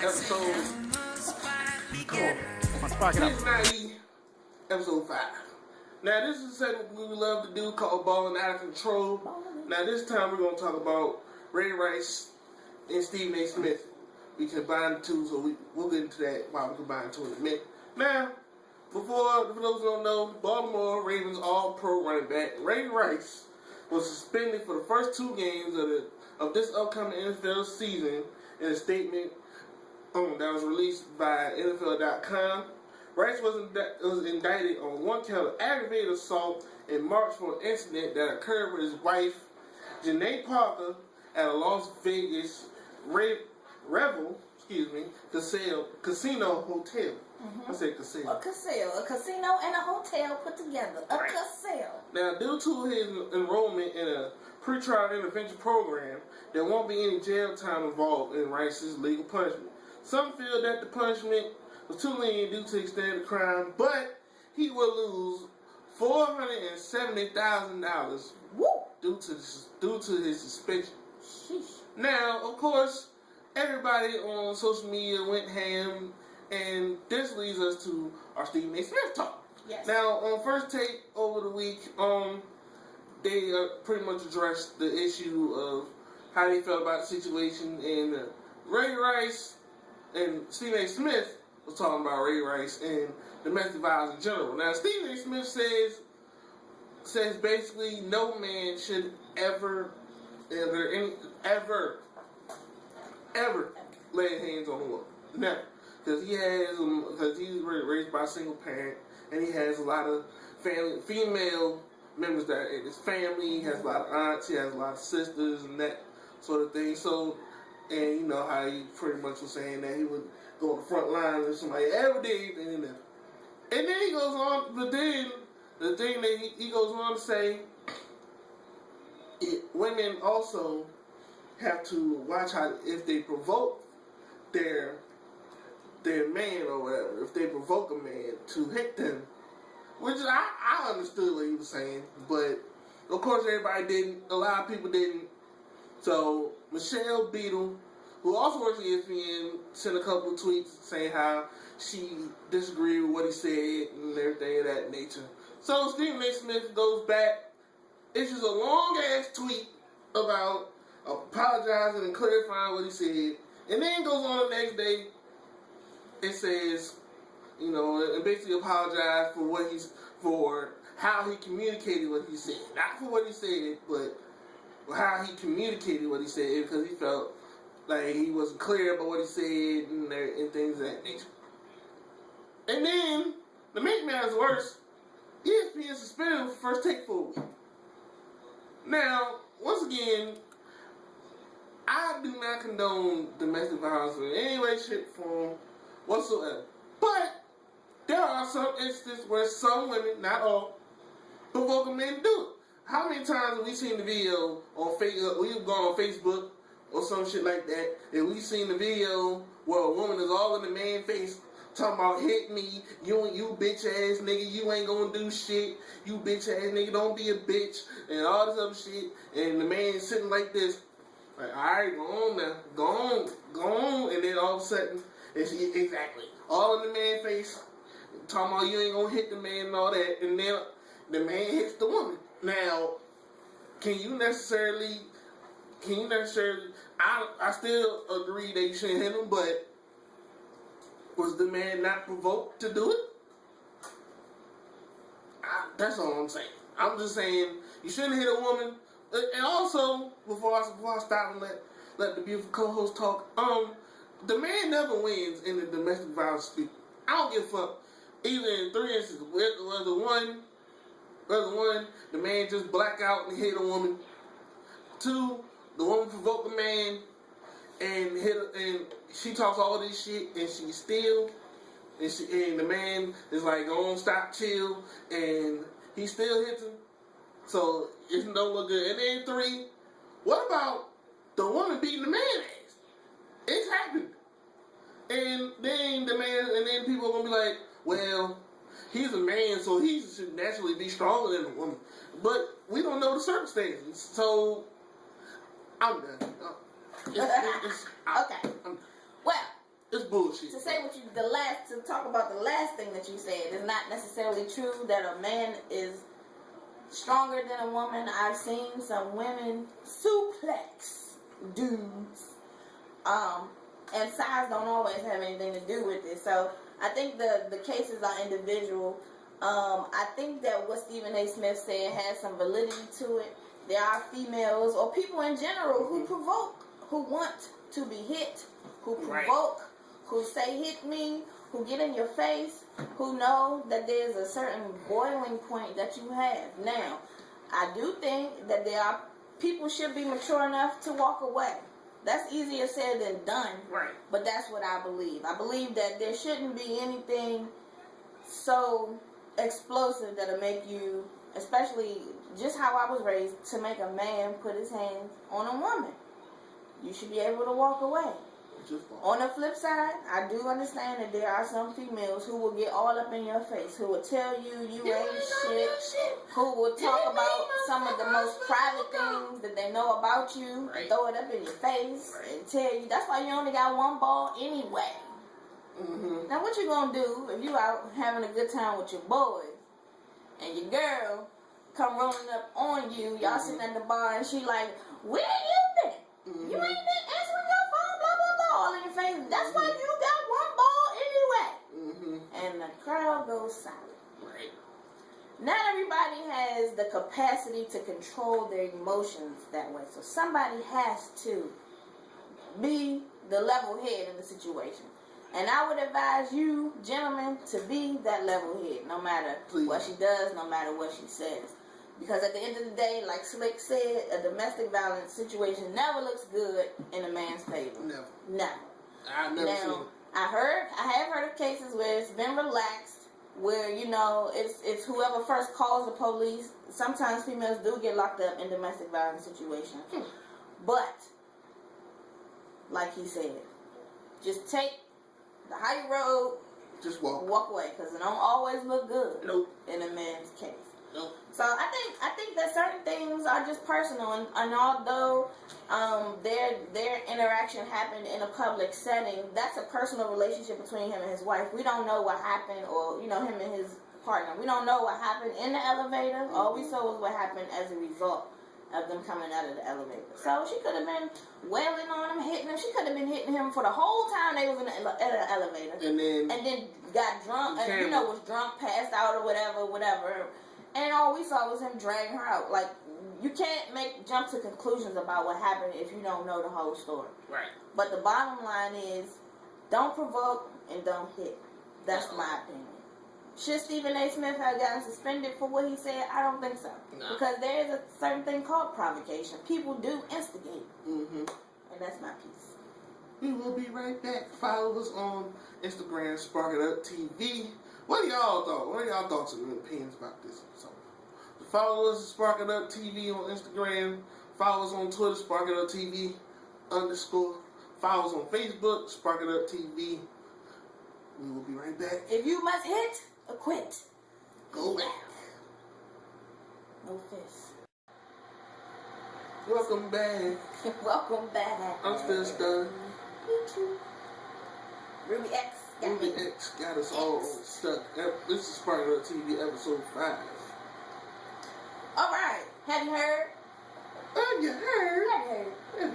episode. Come on, Spark it up. Cincinnati, episode 5. Now, this is a segment we would love to do called Balling Out of Control. Now, this time we're going to talk about Ray Rice and Stephen A. Smith. We combined the two, so we'll get into that while we combine the two in a minute. Now, for those who don't know, Baltimore Ravens All-Pro running back Ray Rice was suspended for the first 2 games of this upcoming NFL season in a statement that was released by NFL.com. Rice was indicted on 1 count of aggravated assault in March for an incident that occurred with his wife, Janae Parker, at a Las Vegas casino hotel. I said casino. A casino and a hotel put together. A casino. Now, due to his enrollment in a pretrial intervention program, there won't be any jail time involved in Rice's legal punishment. Some feel that the punishment was too lenient due to the extent of the crime, but he will lose $470,000 due to his suspension. Sheesh. Now, of course, everybody on social media went ham, and this leads us to our Stephen A. Smith talk. Yes. Now, on First Take over the week, they pretty much addressed the issue of how they felt about the situation, and Ray Rice and Stephen A. Smith was talking about Ray Rice and domestic violence in general. Now, Stephen A. Smith says basically no man should ever lay hands on a woman. Never. Because he's raised by a single parent, and he has a lot of female members that are in his family. He has a lot of aunts, he has a lot of sisters, and that sort of thing. So, and you know how he pretty much was saying that he would go on the front line if somebody ever did anything. And then he goes on, but then the thing that he goes on to say, women also have to watch how, if they provoke their man or whatever, if they provoke a man to hit them, which I understood what he was saying, but of course everybody didn't, a lot of people didn't. So Michelle Beadle, who also works at ESPN, sent a couple of tweets saying how she disagreed with what he said and everything of that nature. So Stephen A. Smith goes back, issues a long ass tweet about apologizing and clarifying what he said, and then goes on the next day and says, you know, and basically apologize for how he communicated what he said. Not for what he said, but how he communicated what he said, because he felt like he wasn't clear about what he said and things of that nature. And then, to make matters worse, ESPN suspended him for First Take for a week. Now, once again, I do not condone domestic violence in any way, shape, form whatsoever. But there are some instances where some women, not all, provoke a man to do it. How many times have we seen the video on Facebook? We've gone on Facebook or some shit like that, and we've seen the video where a woman is all in the man's face talking about hit me, you bitch ass nigga, you ain't gonna do shit, you bitch ass nigga, don't be a bitch, and all this other shit, and the man is sitting like this, like, alright, go on now, go on, and then all of a sudden, exactly, all in the man's face, talking about you ain't gonna hit the man and all that, and then the man hits the woman. Now, can you necessarily, I still agree that you shouldn't hit him, but was the man not provoked to do it? That's all I'm saying. I'm just saying, you shouldn't hit a woman. And also, before I stop and let the beautiful co-host talk, the man never wins in the domestic violence speak. I don't give a fuck. Either in 3 instances, whether one, the man just black out and hit a woman. 2, the woman provoked the man and and she talks all this shit and she still, and the man is like, go on, stop, chill, and he still hits him. So it don't look good. And then 3, what about the woman beating the man ass? It's happened. And then people are gonna be like, well, he's a man, so he should naturally be stronger than a woman. But we don't know the circumstances, so I'm done. Okay. Well, It's bullshit. To say to talk about the last thing that you said is not necessarily true that a man is stronger than a woman. I've seen some women suplex dudes. And size don't always have anything to do with it. So I think the cases are individual. I think that what Stephen A. Smith said has some validity to it. There are females or people in general who provoke, who want to be hit, who provoke, who say hit me, who get in your face, who know that there's a certain boiling point that you have. Now, I do think that people should be mature enough to walk away. That's easier said than done. Right. But that's what I believe. I believe that there shouldn't be anything so explosive that'll make you, especially just how I was raised, to make a man put his hands on a woman. You should be able to walk away. On the flip side, I do understand that there are some females who will get all up in your face, who will tell you ain't shit, who will talk about some of the most private things that they know about you, throw it up in your face, and tell you that's why you only got one ball anyway. Mm-hmm. Now what you gonna do if you out having a good time with your boys and your girl come rolling up on you, y'all sitting at the bar and she like, where you been? You ain't been answering your phone, blah blah blah, all in your face. That's why you got one ball anyway. And the crowd goes silent. Right. Not everybody has the capacity to control their emotions that way. So somebody has to be the level head in the situation. And I would advise you, gentlemen, to be that level head, no matter what she does, no matter what she says. Because at the end of the day, like Slick said, a domestic violence situation never looks good in a man's favor. Never. I've never seen it. I have heard of cases where it's been relaxed, where, it's whoever first calls the police. Sometimes females do get locked up in domestic violence situations. But, like he said, just take the high road, just walk away, because it don't always look good in a man's case. So I think that certain things are just personal, and although their interaction happened in a public setting, that's a personal relationship between him and his wife. We don't know what happened, or him and his partner. We don't know what happened in the elevator. All we saw was what happened as a result of them coming out of the elevator. So she could have been wailing on him, hitting him. She could have been hitting him for the whole time they was in the elevator, and then got drunk, and was drunk, passed out, or whatever. And all we saw was him dragging her out. Like, you can't jump to conclusions about what happened if you don't know the whole story. Right. But the bottom line is, don't provoke and don't hit. That's my opinion. Should Stephen A. Smith have gotten suspended for what he said? I don't think so. No. Because there is a certain thing called provocation. People do instigate. And that's my piece. We will be right back. Follow us on Instagram, SparkItUp TV. What are y'all thoughts? What are y'all thoughts and opinions about this? So, follow us at SparkItUp TV on Instagram. Follow us on Twitter, SparkItUp TV _. Follow us on Facebook, SparkItUp TV. We will be right back. If you must hit or quit, go back. No fist. Welcome back. Welcome back. I'm still stuck. Me too. Ruby X. Ruby X got us all stuck. This is SparkItUp TV episode 5. Alright. Have you heard? Have you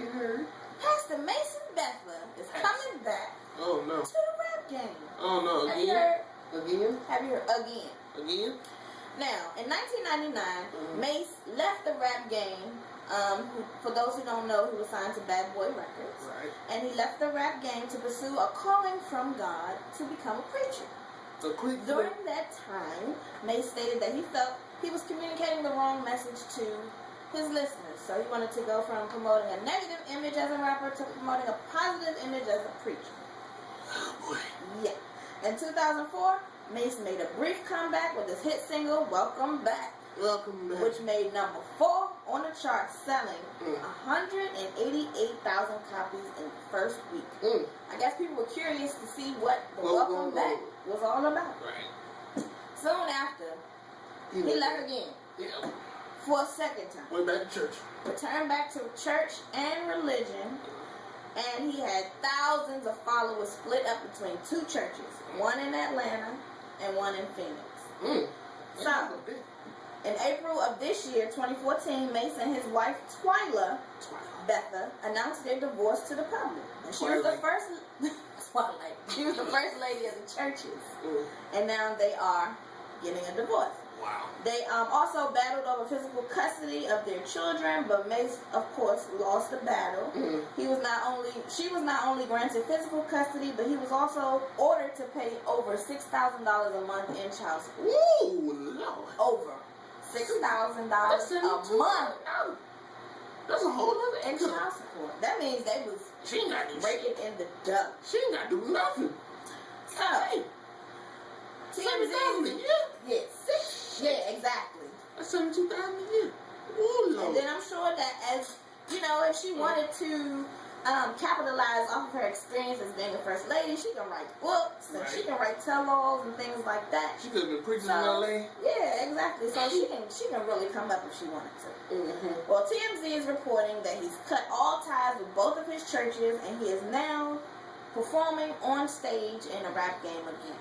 heard? Pastor Mason Bethler is coming back. Oh no. To the rap game. Oh no. Have you heard? Again? Have you heard? Again? Now, in 1999, Mace left the rap game. For those who don't know, he was signed to Bad Boy Records. Right. And he left the rap game to pursue a calling from God to become a preacher. During that time, Mace stated that he felt he was communicating the wrong message to his listeners. So he wanted to go from promoting a negative image as a rapper to promoting a positive image as a preacher. Oh boy. Yeah. In 2004, Mace made a brief comeback with his hit single, Welcome Back. Which made number 4 on the chart, selling 188,000 copies in the first week. I guess people were curious to see what the Welcome Back was all about. Right. Soon after, he left again. Yeah. For a second time. Went back to church. Returned back to church and religion. And he had thousands of followers split up between two churches, one in Atlanta and one in Phoenix. So, in April of this year, 2014, Mace and his wife, Twyla Betha, announced their divorce to the public. And she was the first... Twilight. She was the first lady of the churches. And now they are getting a divorce. Wow. They also battled over physical custody of their children, but Mace, of course, lost the battle. She was not only granted physical custody, but he was also ordered to pay over $6,000 a month in child support. Ooh, Lord. Over $6,000 a month. That's a whole other in income. child support. That means they was She ain't got to do breaking in the duck. She ain't got to do nothing. So, $7,000 a year? Yes. Yeah, exactly. That's $72,000 a year. Ooh, Lord. And then I'm sure that as, you know, if she wanted to capitalize off of her experience as being a first lady, she can write books and she can write tell-alls and things like that. She could have been preaching in LA. Yeah, exactly. So she can really come up if she wanted to. Well, TMZ is reporting that he's cut all ties with both of his churches and he is now performing on stage in a rap game again.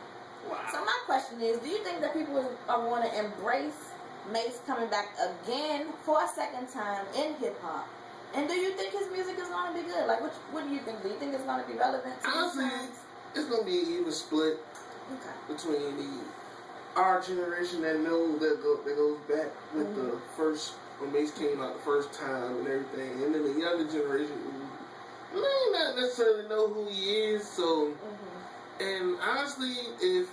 Wow. So my question is, do you think that people are going to embrace Mace coming back again for a second time in hip-hop? And do you think his music is going to be good? Like, what do you think? Do you think it's going to be relevant to honestly, it's going to be an even split between our generation that knows that goes back with the first, when Mace came out the first time and everything, and then the younger generation who may not necessarily know who he is. So, and honestly, if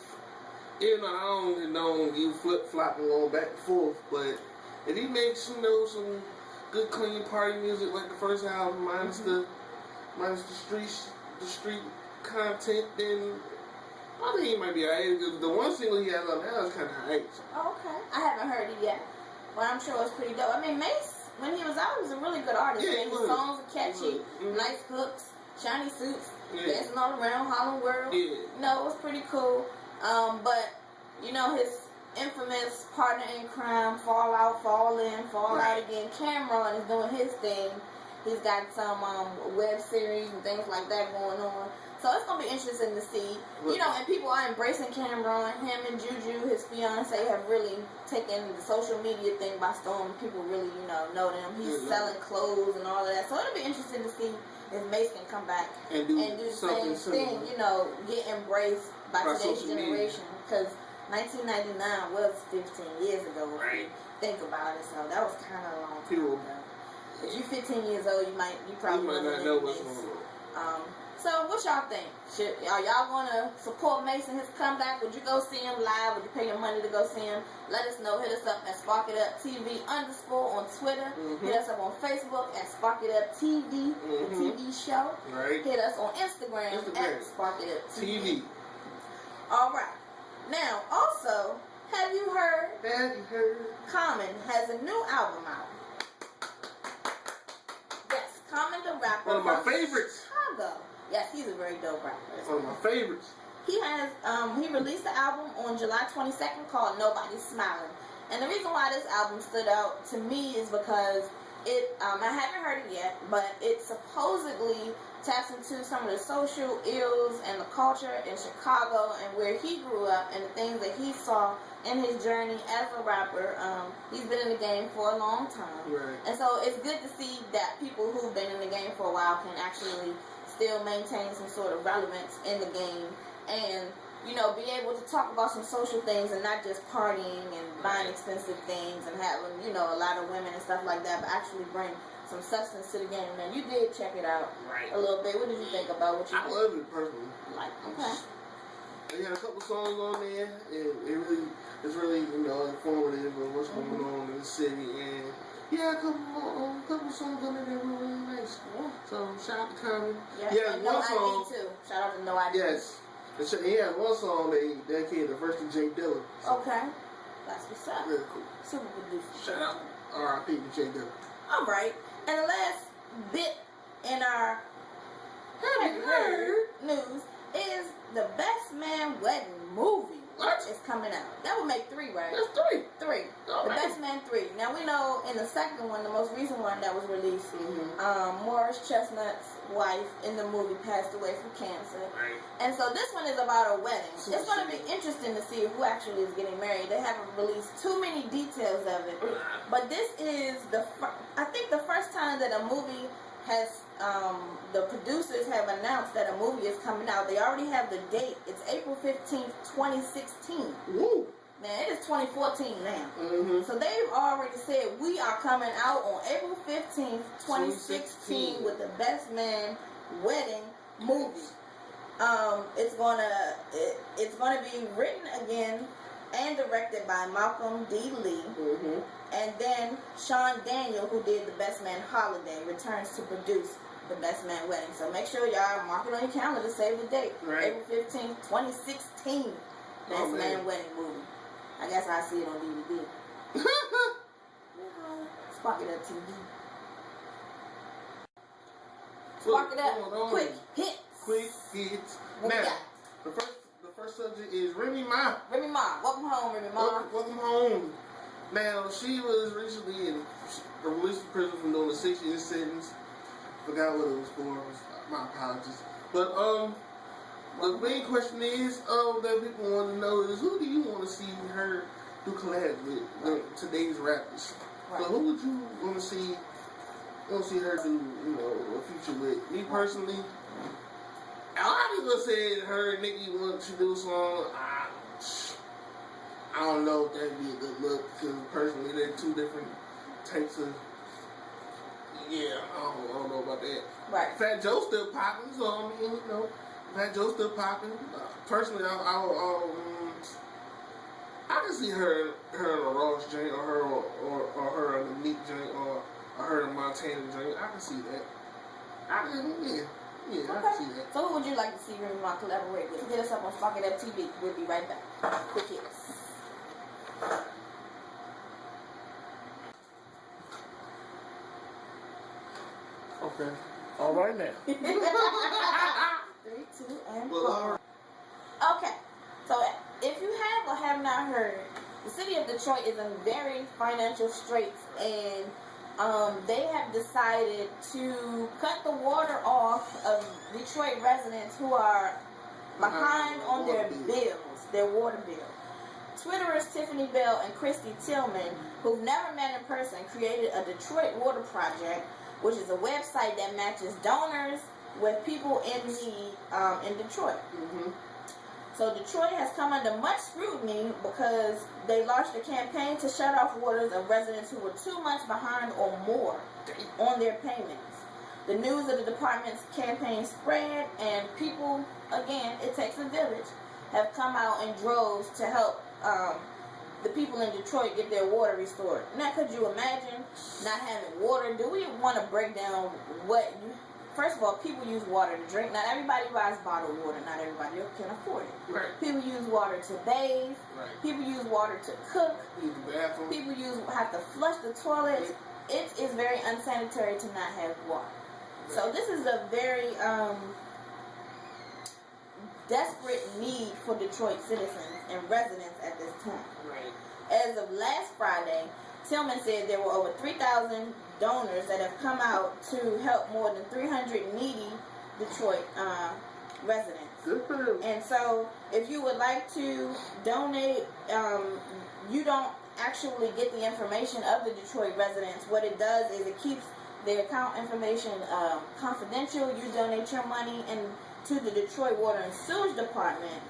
I don't know you flip-flopping going back and forth, but if he makes, some good clean party music like the first album, minus the street content, then I think he might be alright. The one single he has on now is kind of hype. Oh, okay. I haven't heard it yet, but I'm sure it's pretty dope. I mean, Mace, when he was out, he was a really good artist. Yeah, his songs are catchy, nice hooks, shiny suits, dancing all around Harlem World. Yeah. You know, it was pretty cool. But, you know, his infamous partner in crime, Fall Out, Fall In, Fall Out Again, Cameron is doing his thing. He's got some web series and things like that going on. So it's going to be interesting to see. You know, and people are embracing Cameron. Him and Juju, his fiance, have really taken the social media thing by storm. People really, know them. He's selling clothes and all of that. So it'll be interesting to see if Mace can come back and do the same thing, get embraced by today's generation. Because 1999 was 15 years ago. Right. Think about it. So that was kind of a long time ago. If you're 15 years old, you probably might not know what's going on. So what y'all think? Are y'all gonna support Mace in his comeback? Would you go see him live? Would you pay your money to go see him? Let us know. Hit us up at SparkItUp TV_ on Twitter. Hit us up on Facebook at SparkItUp TV, the TV show. Right. Hit us on Instagram. At SparkItUp TV. All right. Now, also, have you heard? Common has a new album out. Yes, Common the rapper. One of my favorites. Chicago. Yes, he's a very dope rapper. One of my favorites. He has he released the album on July 22nd called Nobody's Smiling. And the reason why this album stood out to me is because it I haven't heard it yet, but it supposedly taps into some of the social ills and the culture in Chicago and where he grew up and the things that he saw in his journey as a rapper. He's been in the game for a long time. Right. And so it's good to see that people who've been in the game for a while can actually still maintain some sort of relevance in the game and, be able to talk about some social things and not just partying and buying expensive things and having, a lot of women and stuff like that, but actually bring some substance to the game. Now, you did check it out a little bit. What did you think about what you I love it personally. Okay. They had a couple songs on there, and it's really informative of what's going on in the city, and a couple songs on there that were really nice. So shout out to Common. Yeah, and one song too. Shout out to No ID. Yes, he had one song that he dedicated the verse to Jay Dilla. So. Okay, that's what's up. Very cool. Super producer. Shout out R.I.P. to Jay Dilla. All right, and the last bit in our Have You Heard news is the Best Man Wedding movie. What? is coming out. That would make 3, right? That's 3. 3. All The right. Best Man 3. Now we know in the second one, the most recent one that was released, Mm-hmm. Morris Chestnut's wife in the movie passed away from cancer. Right. And so this one is about a wedding. So It's going to be interesting to see who actually is getting married. They haven't released too many details of it. But this is I think the first time that a movie has, the producers have announced that a movie is coming out. They already have the date. It's April 15th, 2016. Woo. Man, it is 2014 now. Mm-hmm. So they've already said we are coming out on April 15th, 2016 with the Best Man wedding movie. It's gonna be written again and directed by Malcolm D. Lee. Mm-hmm. And then Sean Daniel, who did The Best Man Holiday, returns to produce The Best Man Wedding. So make sure y'all mark it on your calendar, save the date. Right. April 15th, 2016. Best Man Wedding movie. I guess I see it on DVD. SparkItUp TV. Spark it up. Quick hits. Quick hits. What we Now, got? the first subject is Remy Ma. Remy Ma. Welcome home, Remy Ma. Welcome home. Now, she was recently released from prison for doing a 6-year sentence. Forgot what it was for. My apologies. But the main question is that people want to know is who do you want to see her do collabs with today's rappers? Right. So who would you want to see? Her do a feature with? Me personally, a lot of people said her and Nicki want to do a song. I don't know if that'd be a good look because personally they're two different types of. Yeah, I don't know about that. Right. Fat Joe's still popping, so I mean, Fat Joe's still popping. Personally, I can see her in a Ross joint, or her in a Meek joint, or her in a Montana joint. I can see that. I can see that. So who would you like to see Remy Ma collaborate with? Hit us up on SparkItUp TV. We'll be right back. Quick hits. Okay. All right now. 3, 2, and 4. Well, Okay. So if you have or have not heard, the city of Detroit is in very financial straits, and they have decided to cut the water off of Detroit residents who are behind on their bills, their water bill. Twitterers Tiffany Bell and Christy Tillman, who've never met in person, created a Detroit Water Project, which is a website that matches donors with people in need in Detroit. Mm-hmm. So Detroit has come under much scrutiny because they launched a campaign to shut off waters of residents who were 2 months behind or more on their payments. The news of the department's campaign spread, and people, again, it takes a village, have come out in droves to help the people in Detroit get their water restored. Now, could you imagine not having water? Do we want to break down what you... First of all, people use water to drink. Not everybody buys bottled water. Not everybody can afford it. Right. People use water to bathe. Right. People use water to cook. Use the bathroom. People have to flush the toilets. It is very unsanitary to not have water. Right. So this is a very desperate need for Detroit citizens and residents at this time. Right. As of last Friday, Tillman said there were over 3,000 donors that have come out to help more than 300 needy Detroit residents. Good for them. And so, if you would like to donate, you don't actually get the information of the Detroit residents. What it does is it keeps their account information confidential. You donate your money to the Detroit Water and Sewage Department.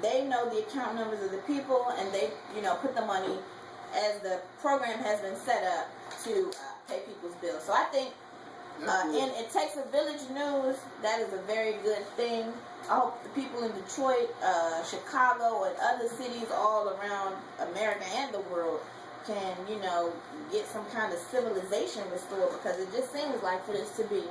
They know the account numbers of the people, and they, put the money as the program has been set up to pay people's bills. So I think in It Takes a Village news, that is a very good thing. I hope the people in Detroit, Chicago, and other cities all around America and the world can, get some kind of civilization restored, because it just seems like for this to be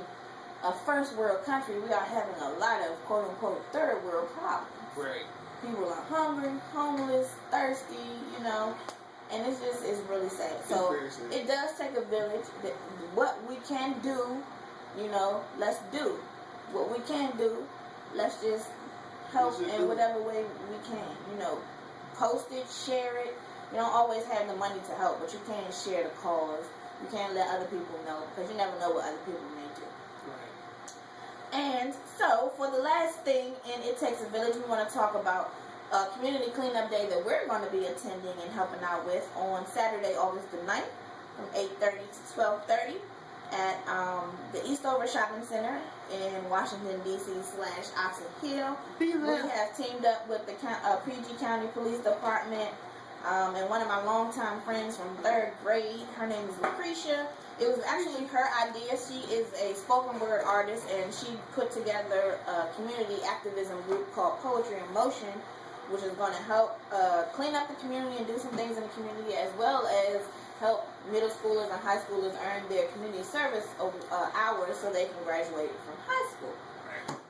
a first world country, we are having a lot of quote unquote third world problems. Right. People are hungry, homeless, thirsty, and it's really sad. So it does take a village. What we can do, let's do. What we can do, let's just help in whatever way we can. You know, post it, share it. You don't always have the money to help, but you can share the cause. You can let other people know, because you never know what other people may do. Right. And so, for the last thing in It Takes a Village, we want to talk about Community Cleanup Day that we're going to be attending and helping out with on Saturday, August the 9th, from 8:30 to 12:30 at the Eastover Shopping Center in Washington, D.C. / Oxon Hill. We have teamed up with the PG County Police Department and one of my longtime friends from 3rd grade. Her name is Lucretia. It was actually her idea. She is a spoken word artist, and she put together a community activism group called Poetry in Motion, which is going to help clean up the community and do some things in the community, as well as help middle schoolers and high schoolers earn their community service hours so they can graduate from high school.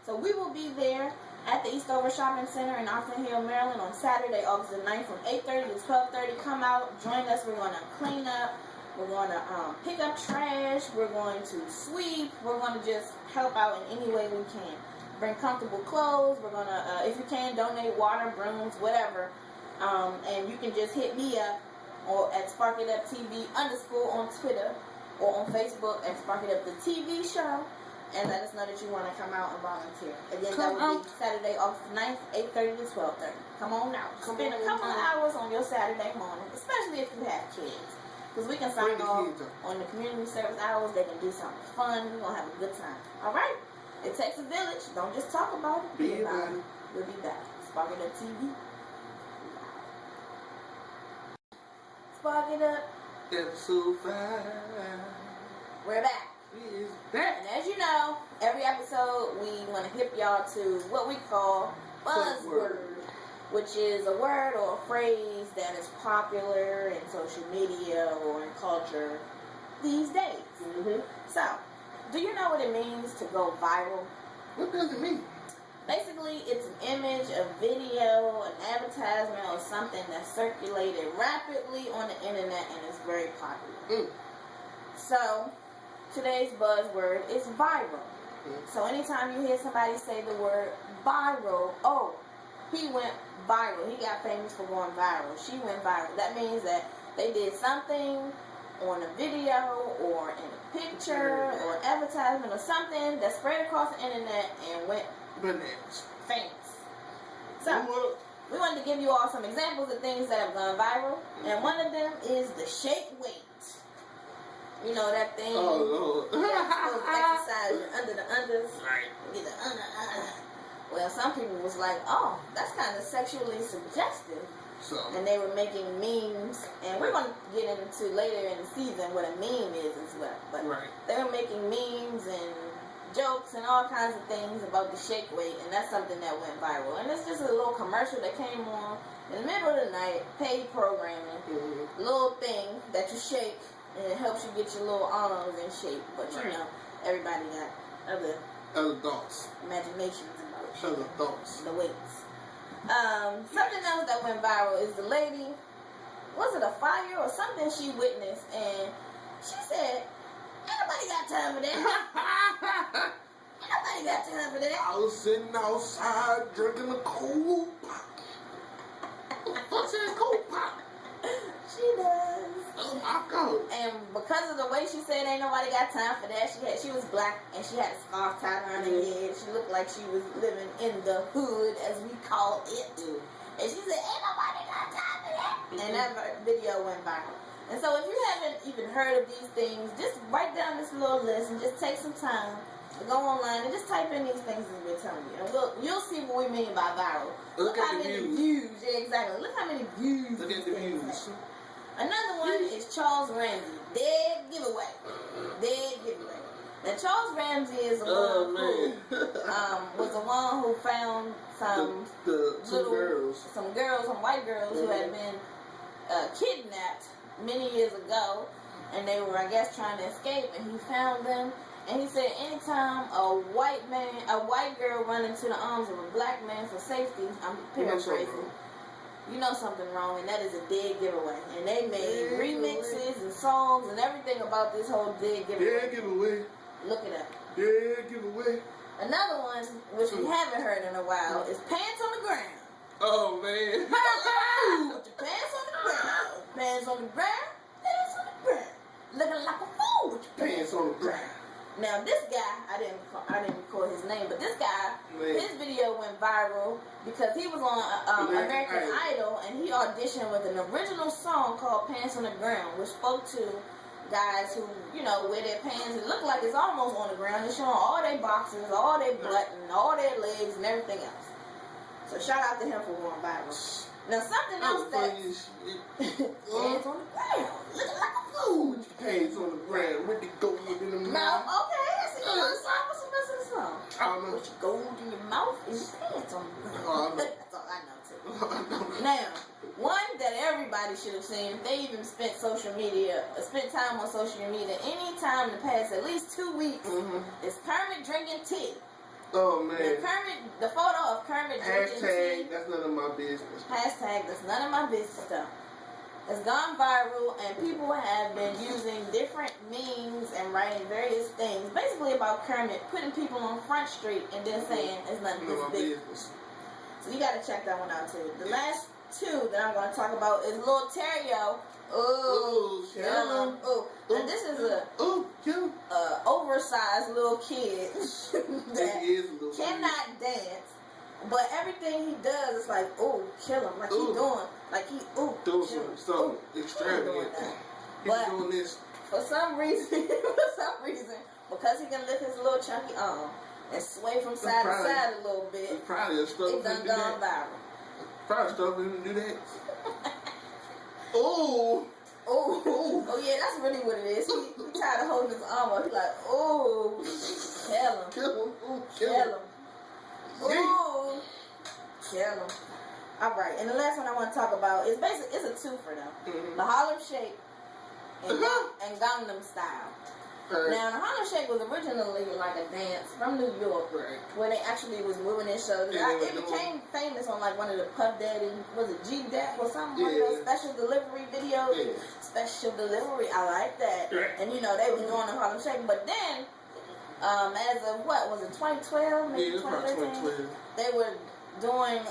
So we will be there at the Eastover Shopping Center in Oxon Hill, Maryland on Saturday, August the 9th from 8:30 to 12:30. Come out, join us. We're going to clean up. We're going to pick up trash. We're going to sweep. We're going to just help out in any way we can. Bring comfortable clothes. We're going to, if you can, donate water, brooms, whatever. And you can just hit me up or at SparkItUp TV _ on Twitter or on Facebook at SparkItUp the TV show, and let us know that you want to come out and volunteer. Again, that will be Saturday, August 9th, 8:30 to 12:30. Come on out. Spend a couple of hours on your Saturday morning, especially if you have kids. Because we can sign off on the community service hours. They can do something fun. We're going to have a good time. All right? It takes a village. Don't just talk about it. Be about it. We'll be back. SparkItUp TV. SparkItUp. Episode 5. We're back. We is back. And as you know, every episode we want to hip y'all to what we call buzzword, which is a word or a phrase that is popular in social media or in culture these days. Mm-hmm. So, do you know what it means to go viral? What does it mean? Basically, it's an image, a video, an advertisement, or something that's circulated rapidly on the internet and is very popular. So, today's buzzword is viral. So, anytime you hear somebody say the word viral, oh, he went viral. He got famous for going viral. She went viral. That means that they did something on a video or in a picture or advertisement or something that spread across the internet and went bananas. Famous. So, we wanted to give you all some examples of things that have gone viral, and one of them is the shake weight. You know that thing? Oh, Lord. Exercise under the unders. Right. Get the under. Well, some people was like, oh, that's kind of sexually suggestive. So. And they were making memes, and we're going to get into later in the season what a meme is as well. But they were making memes and jokes and all kinds of things about the shake weight, and that's something that went viral. And it's just a little commercial that came on in the middle of the night, paid programming, little thing that you shake, and it helps you get your little arms in shape. But you know, everybody got other thoughts, imaginations about other thoughts, the weights. Something else that went viral is the lady, was it a fire or something she witnessed, and she said, ain't nobody got time for that. Ain't nobody got time for that. I was sitting outside drinking a cold pop. What says cold pop? She does. Oh my God. And because of the way she said ain't nobody got time for that, she was black and she had a scarf tied around her head. She looked like she was living in the hood, as we call it. And she said, ain't nobody got time for that. And that video went viral. And so if you haven't even heard of these things, just write down this little list and just take some time to go online and just type in these things that we're telling you. And you'll see what we mean by viral. Look how many views. Yeah, exactly. Look how many views. Look at the views. Another one is Charles Ramsey. Dead giveaway. Dead giveaway. Now Charles Ramsey is the one who was the one who found some white girls who had been kidnapped many years ago, and they were, I guess, trying to escape, and he found them. And he said anytime a white girl run into the arms of a black man for safety, I'm paraphrasing, you know something wrong, and that is a dead giveaway. And they made remixes and songs and everything about this whole dead giveaway. Dead giveaway. Look it up. Dead giveaway. Another one, which we haven't heard in a while, is Pants on the Ground. Oh, man. Put your pants on the ground. Pants on the ground. Pants on the ground. Looking like a fool with your Pants on the ground. Now this guy, I didn't record his name, but this guy, his video went viral because he was on American Idol and he auditioned with an original song called Pants on the Ground, which spoke to guys who, you know, wear their pants. It look like it's almost on the ground. It's showing all their boxes, all their butt, and all their legs and everything else. So shout out to him for going viral. Now something else that pants on the ground, looking like a fool. Pants on the ground with the gold in the mouth. Now, okay, that's a good song. What's the rest of the song? I don't know. With your gold in your mouth and your pants on the ground. Oh, that's all I know too. Now, one that everybody should have seen, if they even spent time on social media any time in the past at least 2 weeks, is Kermit drinking tea. Oh, man. The photo of Kermit drinking tea. Hashtag, that's none of my business. Hashtag, that's none of my business stuff. It's gone viral, and people have been using different memes and writing various things, basically about Kermit putting people on Front Street and then saying it's none of his business. So you got to check that one out too. The last two that I'm going to talk about is Lil Terrio. Ooh, kill him. Ooh. And this is a oversized little kid that cannot dance, but everything he does is like, ooh, kill him. Like he doing, like he, ooh, doing something extravagant. He's doing this. For some reason, because he can lift his little chunky arm and sway from side to side a little bit, it done gone viral. Probably stuff for him to do that. Oh, yeah, that's really what it is. He tired of holding his arm up. He's like, oh, kill him. Ooh, kill him. All right, and the last one I want to talk about is basically, it's a twofer though. The Harlem Shake and Gangnam Style. Now, the Harlem Shake was originally like a dance from New York, where they actually was moving their shoulders. It became famous on like one of the Puff Daddy, was it G-Dap or something? One of those special delivery videos. Yeah. Special delivery, I like that. And you know, they was doing the Harlem Shake, but then, as of what was it, 2012, maybe 2013? They were doing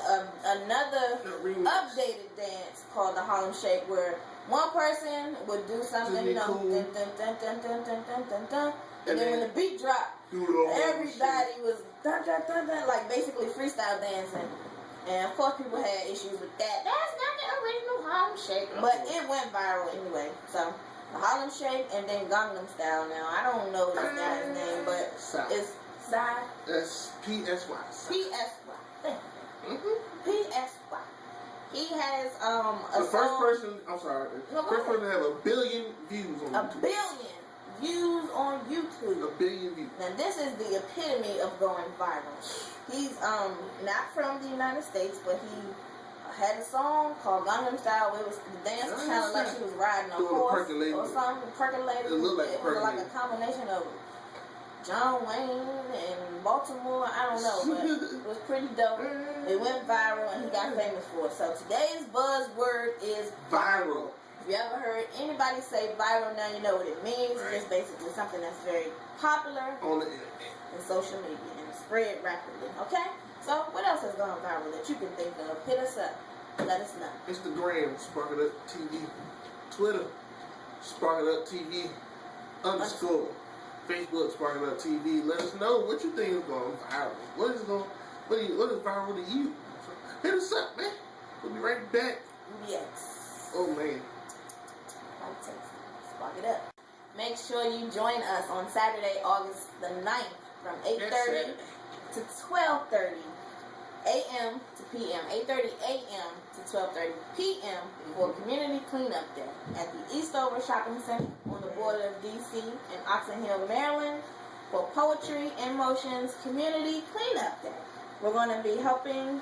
another updated dance called the Harlem Shake, where one person would do something, you know, dun, dun, dun, dun, dun, dun, dun, dun, dun, and then when the beat dropped, everybody was dun, dun, dun, dun, like basically freestyle dancing. And of course people had issues with that. That's not the original Harlem Shake, but it went viral anyway. So the Harlem Shake and then Gangnam Style. Now I don't know this guy's name, but it's Psy. That's P-S-Y. P-S-Y. P-S-Y. He has the first person to have 1 billion views on YouTube. 1 billion views on YouTube. 1 billion views. Now this is the epitome of going viral. He's not from the United States, but he had a song called Gangnam Style. It was the dance was kind of like he was riding a horse or something, percolating. It looked like it was like a combination of John Wayne and Baltimore, I don't know, but it was pretty dope. It went viral and he got famous for it. So today's buzzword is viral. If you ever heard anybody say viral, now you know what it means. It's basically something that's very popular on the internet and social media and spread rapidly. Okay? So what else has gone viral that you can think of? Hit us up. Let us know. Instagram, SparkItUp TV. Twitter, SparkItUp TV _ Facebook, SparkItUp TV. Let us know what you think is going viral. What is viral to you? Hit us up, man. We'll be right back. Yes. Oh, man. Spark it up. Make sure you join us on Saturday, August the 9th from 8:30 to 12:30 a.m. to p.m. 8:30 a.m. to 12:30 p.m. for Community Cleanup Day at the Eastover Shopping Center on the border of D.C. and Oxon Hill, Maryland for Poetry in Motion's Community Cleanup Day. We're going to be helping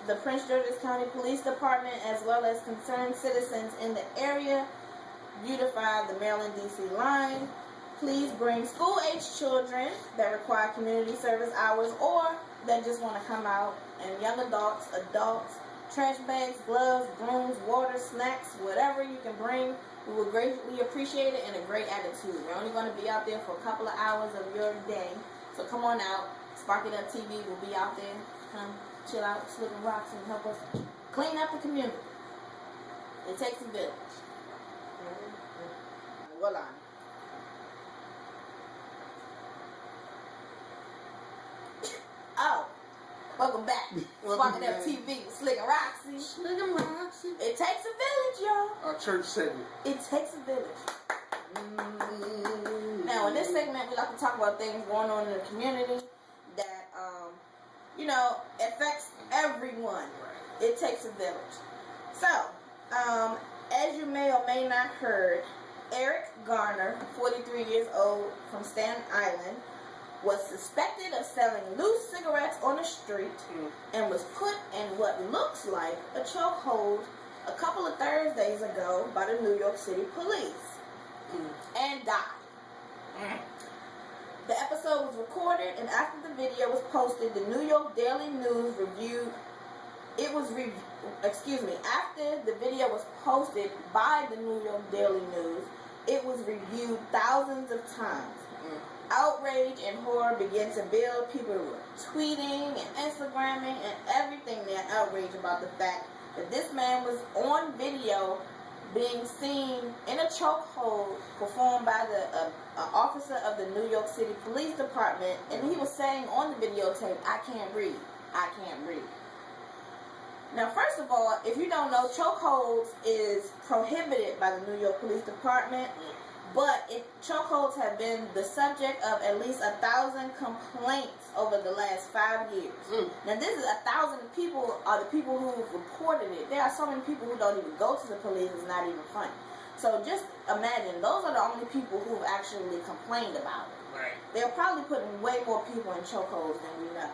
the Prince George's County Police Department as well as concerned citizens in the area beautify the Maryland-D.C. line. Please bring school-aged children that require community service hours or that just want to come out, and young adults, trash bags, gloves, brooms, water, snacks, whatever you can bring. We would greatly appreciate it and a great attitude. We're only going to be out there for a couple of hours of your day, so come on out. SparkItUp TV will be out there. Come chill out, slip and rocks, and help us clean up the community. It takes a village. Voila. Oh, welcome back. SparkItUp TV with Slick and Roxy. Slick and Roxy. It takes a village, y'all. Our church segment. It takes a village. Now, in this segment, we like to talk about things going on in the community that, affects everyone. It takes a village. So, as you may or may not heard, Eric Garner, 43 years old, from Staten Island, was suspected of selling loose cigarettes on the street and was put in what looks like a chokehold a couple of Thursdays ago by the New York City police and died. The episode was recorded, and after the video was posted, the New York Daily News reviewed. After the video was posted by the New York Daily News, it was reviewed thousands of times. Outrage and horror began to build. People were tweeting and Instagramming and everything their outrage about the fact that this man was on video being seen in a chokehold performed by the officer of the New York City Police Department, and he was saying on the videotape, "I can't breathe. I can't breathe." Now, first of all, if you don't know, chokeholds is prohibited by the New York Police Department, but chokeholds have been the subject of at least 1,000 complaints over the last 5 years. Now, this is 1,000 people are the people who reported it. There are so many people who don't even go to the police. It's not even funny. So just imagine, those are the only people who've actually complained about it. Right. They're probably putting way more people in chokeholds than we know.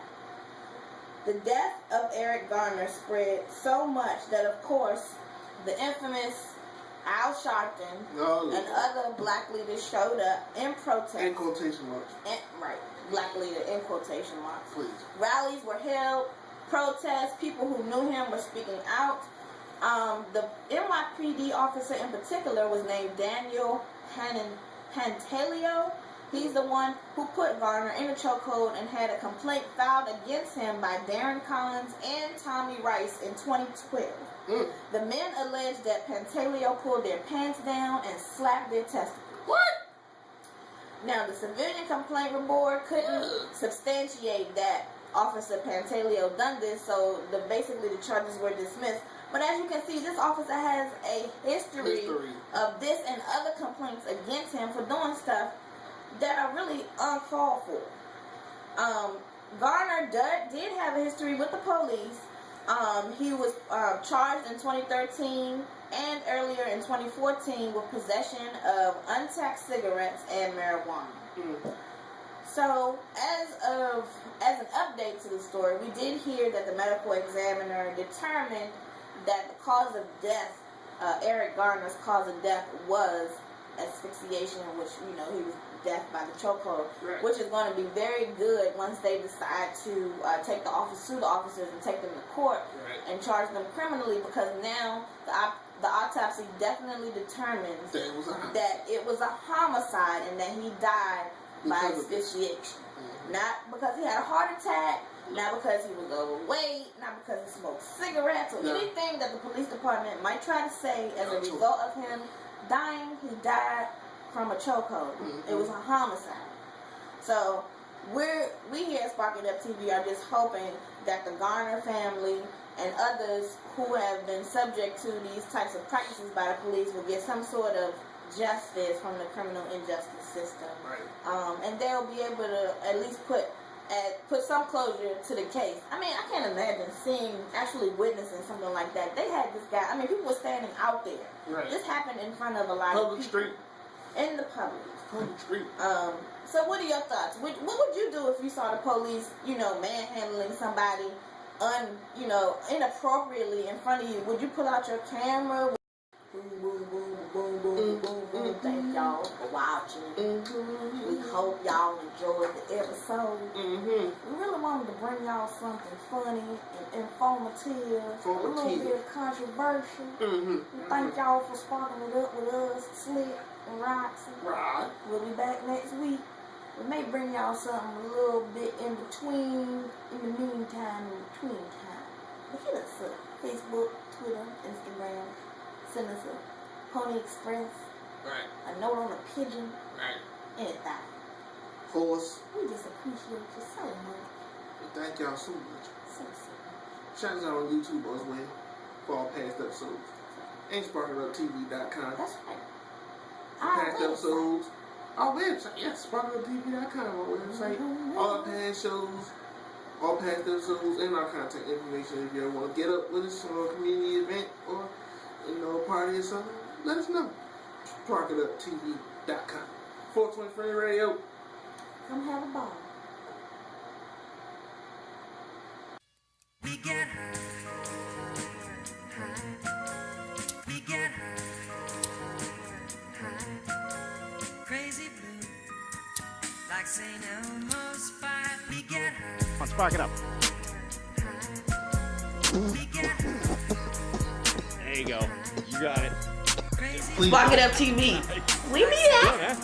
The death of Eric Garner spread so much that, of course, the infamous Al Sharpton and other black leaders showed up in protest. In quotation marks. Right. Black leader in quotation marks. Please. Rallies were held, protests, people who knew him were speaking out. The NYPD officer in particular was named Daniel Pantaleo. He's the one who put Garner in a chokehold and had a complaint filed against him by Darren Collins and Tommy Rice in 2012. The men alleged that Pantaleo pulled their pants down and slapped their testicles. What? Now, the civilian complaint report couldn't substantiate that Officer Pantaleo done this, so basically the charges were dismissed. But as you can see, this officer has a history of this and other complaints against him for doing stuff that are really uncalled for. Garner did have a history with the police. He was charged in 2013 and earlier in 2014 with possession of untaxed cigarettes and marijuana. So, as an update to the story, we did hear that the medical examiner determined that the cause of death, Eric Garner's cause of death, was asphyxiation, in which, he was death by the chokehold, which is going to be very good once they decide to take the officers and take them to court and charge them criminally, because now the autopsy definitely determines that it was a homicide and that he died by asphyxiation. Not because he had a heart attack, not because he was overweight, not because he smoked cigarettes, or anything that the police department might try to say as a result of him dying. He died from a chokehold. It was a homicide. So we here at SparkItUp TV are just hoping that the Garner family and others who have been subject to these types of practices by the police will get some sort of justice from the criminal injustice system. And they'll be able to at least put some closure to the case. I mean, I can't imagine actually witnessing something like that. They had this guy, people were standing out there. This happened in front of a lot of people. Street. In the public street. So what are your thoughts? What would you do if you saw the police, manhandling somebody, inappropriately in front of you? Would you pull out your camera? Boom, boom, boom, boom, boom, boom, boom. Thank y'all for watching. We hope y'all enjoyed the episode. We really wanted to bring y'all something funny and informative, a little bit controversial. We thank y'all for sparking it up with us, Slick and Roxy. We'll be back next week. We may bring y'all something a little bit in between, in the meantime, in between time. But hit us up. Facebook, Twitter, Instagram. Send us a Pony Express. Right. A note on a pigeon. Right. Anything. Horse. We just appreciate you so much. Thank y'all so much. So much. Shout us out on YouTube as well for all past episodes. And SparkItUpTV.com. That's right. Past episodes. Our website, yes, SparkItUpTV.com, our website. All our past shows, all past episodes, and our contact information. If you ever want to get up with us on a community event or, a party or something, let us know. SparkItUpTV.com. 420 Radio. Come have a ball. We get high. We get high. Crazy blue, like St. Elmo's fire. We get high. Come on, spark it up. We get high. There you go. You got it. Crazy Spark It Up TV. We be that.